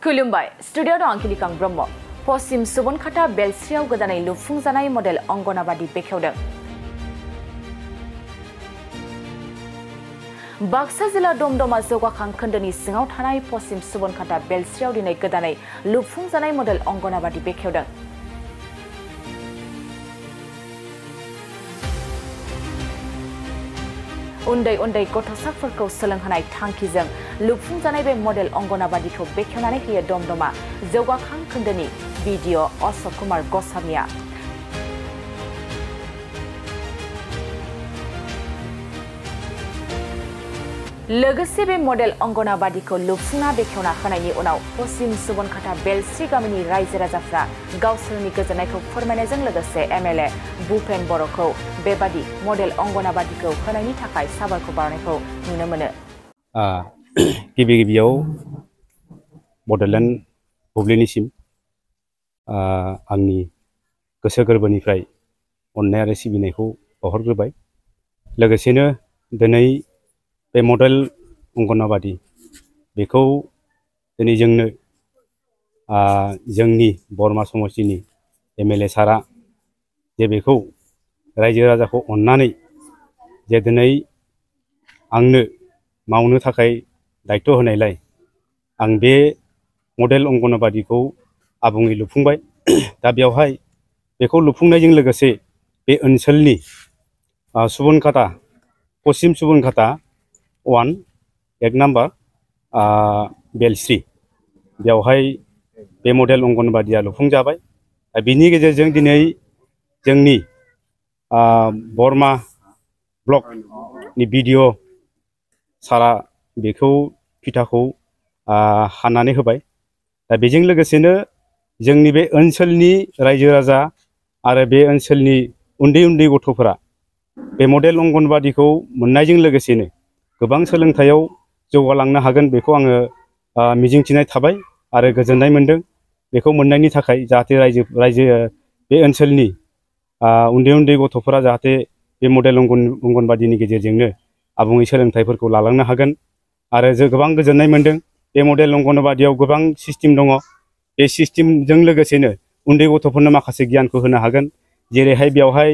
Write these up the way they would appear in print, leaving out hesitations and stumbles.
खुलुमबाय स्टुडिअ आंखिलि कां ब्रह्म पश्चिम सुबनखाता बेलस्रियाव गोदानै लुफुंजानाय मडेल अंगनाबादि बेखेवदों। बाक्सा जिल्ला दमदमा जौगाखां खोन्दोनि सिङाव थानाय पश्चिम सुबनखाता बेलस्रियाव दिनै गोदानै लुफुंजानाय मडेल अंगनाबादि बेखेवदों। उन्दै उन्दै गथ'साफोरखौ सोलोंहोनाय थांखिजों लुफुंजानाय बे मडेल अंगनाबादिखौ बेखेवनानै होयो दमदमा जौगाखां खोन्दोनि बिडिअ अशोक कुमार गस्वामीया। लोगोसे बे मडेल अंगनाबादिखौ लुफुंना बेखेवना होनायनि उनाव पश्चिम सुबनखाता बेलस्रि गामिनि रायजो राजाफ्रा गावसोरनि गोजोननायखौ फोरमायनायजों लोगोसे एमएलए भुपेन बर'खौ बेबादि मडेल अंगनाबादिखौ होनायनि थाखाय साबायखर बावनायखौ नुनो मोनो। गिबि गिबियाव बड'लेण्ड बुब्लिनिसिम आंनि गोसो गोरबोनिफ्राय अननाय आरो सिबिनायखौ बावहरग्रोबाय। लोगोसेनो दिनै बे मडेल अंगनाबादि बेखौ दिनै जोंनो जोंनि बरमा समष्टिनि एमएलए सारा जे बेखौ रायजो राजाखौ अननानै जे दिनै आंनो मावनो थाखाय दायित्व होनायलाय आं बे मडेल अंगनाबादिखौ आबुङै लुफुंबाय। दा बेवहाय बेखौ लुफुंनायजों लोगोसे बे ओनसोलनि सुबनखाता पश्चिम सुबनखाता 1 एक नाम्बार बेलस्रि बेवहाय बे मडेल अंगनबादिया लुफुंजाबाय। बिनि गेजेरजों दिनै जोंनि बरमा ब्लकनि बिडिअ सारा बेखौ फिथाखौ हानानै होबाय। दा बेजों लोगोसेनो जोंनि बे ओनसोलनि रायजो राजा आरो बे ओनसोलनि उन्दै उन्दै गथ'फोरा बे मडेल अंगनबादिखौ मोननायजों लोगोसेनो गोबां सोलोंथायाव जौगालांनो हागोन बेखौ आङो मिजिंथिनाय थाबाय आरो गोजोननाय मोनदों। बेखौ मोननायनि थाखाय जाहाथे रायजो बे ओनसोलनि उन्दै उन्दै गथ'फोरा जाहाथे बे मडेल अंगनबादिनि गेजेरजोंनो आबुङै सोलोंथाइफोरखौ लालांनो हागोन आरो जों गोबां गोजोननाय मोनदों। बे मडेल अंगनबादियाव गोबां सिस्टेम दङ। बे सिस्टेमजों लोगोसेनो उन्दै गथ'फोरनो माखासे गियानखौ होनो हागोन। जेरैहाय बेवहाय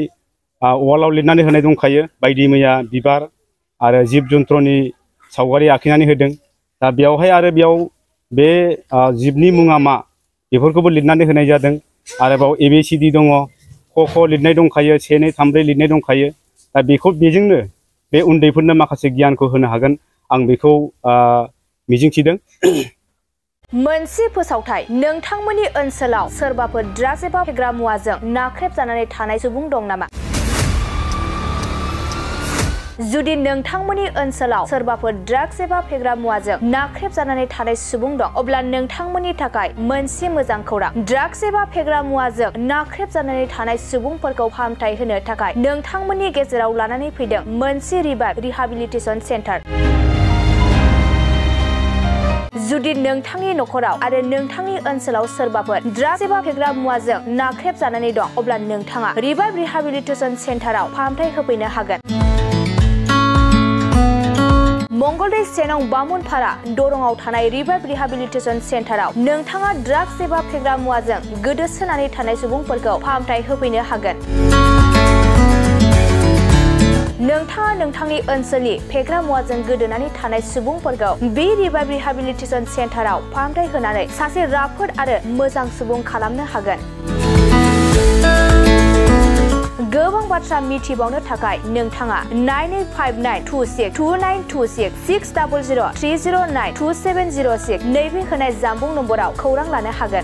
वालाव लिरनानै होनाय दंखायो बायदि मैया बिबार आरो जिब जन्त्रनि सावगारि आखिनानै होदों। दा बेवहाय आरो बेयाव बे जिबनि मुङा मा बेफोरखौबो लिरनानै होनाय जादों। आरोबाव ABCD दङ, क ख लिरनाय दंखायो, 1 2 3 4 लिरनाय दंखायो। दा बेजोंनो बे उन्दैफोरनो माखासे गियानखौ होनो हागोन आं बेखौ मिजिंथिदों। मोनसे फोसावथाय नोंथांमोननि ओनसोलाव सोरबाफोर ड्राग्स एबा फेग्रा मुवाजों नाख्रेबजानानै थानाय सुबुं दं नामा? जुदि नोंथांमोननि ओनसोलाव सोरबाफोर ड्राग्स एबा फेग्रा मुवाजों नाख्रेबजानानै थानाय सुबुं दं अब्ला नोंथांमोननि थाखाय मोनसे मोजां खौरां। ड्राग्स एबा फेग्रा मुवाजों नाख्रेबजानानै थानाय सुबुंफोरखौ फाहामथाय होनो थाखाय नोंथांमोननि गेजेराव लानानै फैदों मोनसे रिहाबिलिटेसन सेन्टार। जुदि नोंथांनि नखराव आरो नोंथांनि ओनसोलाव सोरबाफोर ड्राग्स एबा फेग्रा मुवाजों नाख्रेबजानानै दं अब्ला नोंथाङा रिहाबिलिटेसन सेन्टाराव फाहामथाय होफैनो हागोन। मंगलदै सेनं बामुनपारा दरंआव थानाय रिहाबिलिटेसन सेन्टाराव नोंथाङा ड्राग्स एबा फेग्रा मुवाजों गोदोसोनानै थानाय सुबुंफोरखौ फाहामथाय होफैनो हागोन। नोंथाङा नोंथांनि ओनसोलनि फेग्रा मुवाजों गोदोनानै थानाय सुबुंफोरखौ बे रिहाबिलिटेसन सेन्टाराव फाहामथाय होनानै सासे राफोद आरो मोजां सुबुं खालामनो हागोन। गोबां बाथ्रा मिथिबावनो थाखाय नोंथाङा 9859262926 60030927006 नैबे होनाय जानबुं नम्बराव खौरां लानो हागोन।